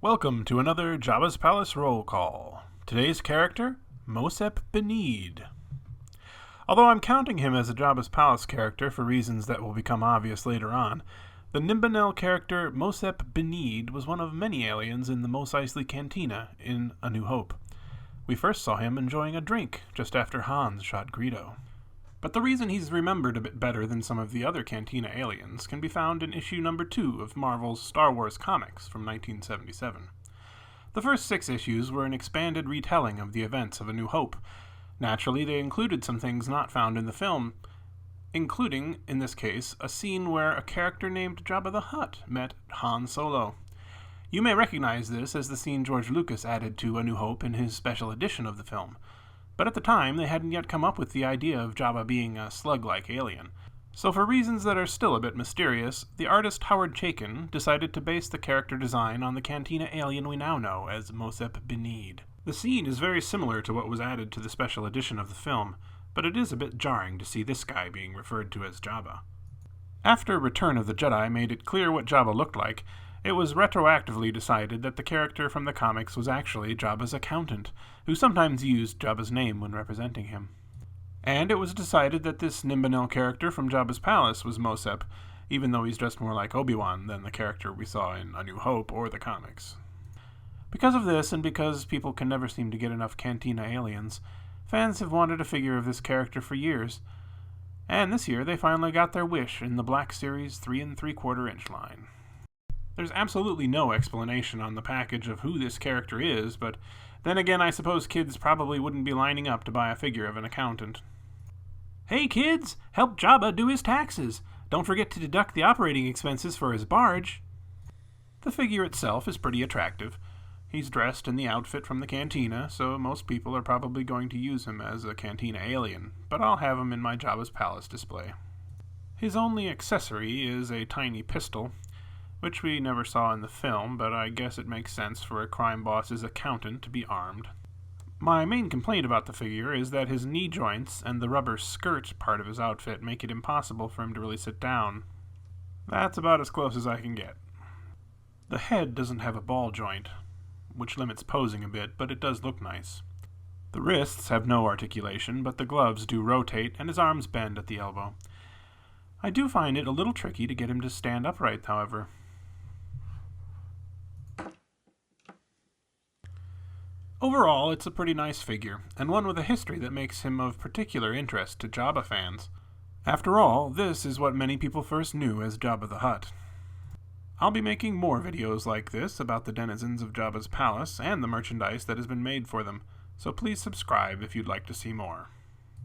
Welcome to another Jabba's Palace roll call. Today's character, Mosep Binneed. Although I'm counting him as a Jabba's Palace character for reasons that will become obvious later on, the Nimbanel character Mosep Binneed was one of many aliens in the Mos Eisley Cantina in A New Hope. We first saw him enjoying a drink just after Hans shot Greedo. But the reason he's remembered a bit better than some of the other Cantina aliens can be found in issue number 2 of Marvel's Star Wars comics from 1977. The first 6 issues were an expanded retelling of the events of A New Hope. Naturally, they included some things not found in the film, including, in this case, a scene where a character named Jabba the Hutt met Han Solo. You may recognize this as the scene George Lucas added to A New Hope in his special edition of the film. But at the time, they hadn't yet come up with the idea of Jabba being a slug-like alien. So for reasons that are still a bit mysterious, the artist Howard Chaykin decided to base the character design on the Cantina alien we now know as Mosep Binneed. The scene is very similar to what was added to the special edition of the film, but it is a bit jarring to see this guy being referred to as Jabba. After Return of the Jedi made it clear what Jabba looked like, it was retroactively decided that the character from the comics was actually Jabba's accountant, who sometimes used Jabba's name when representing him. And it was decided that this Nimbanel character from Jabba's palace was Mosep, even though he's dressed more like Obi-Wan than the character we saw in A New Hope or the comics. Because of this, and because people can never seem to get enough Cantina aliens, fans have wanted a figure of this character for years, and this year they finally got their wish in the Black Series 3 3/4 inch line. There's absolutely no explanation on the package of who this character is, but then again I suppose kids probably wouldn't be lining up to buy a figure of an accountant. Hey kids, help Jabba do his taxes! Don't forget to deduct the operating expenses for his barge. The figure itself is pretty attractive. He's dressed in the outfit from the Cantina, so most people are probably going to use him as a Cantina alien, but I'll have him in my Jabba's Palace display. His only accessory is a tiny pistol, which we never saw in the film, but I guess it makes sense for a crime boss's accountant to be armed. My main complaint about the figure is that his knee joints and the rubber skirt part of his outfit make it impossible for him to really sit down. That's about as close as I can get. The head doesn't have a ball joint, which limits posing a bit, but it does look nice. The wrists have no articulation, but the gloves do rotate, and his arms bend at the elbow. I do find it a little tricky to get him to stand upright, however. Overall, it's a pretty nice figure, and one with a history that makes him of particular interest to Jabba fans. After all, this is what many people first knew as Jabba the Hutt. I'll be making more videos like this about the denizens of Jabba's palace and the merchandise that has been made for them, so please subscribe if you'd like to see more.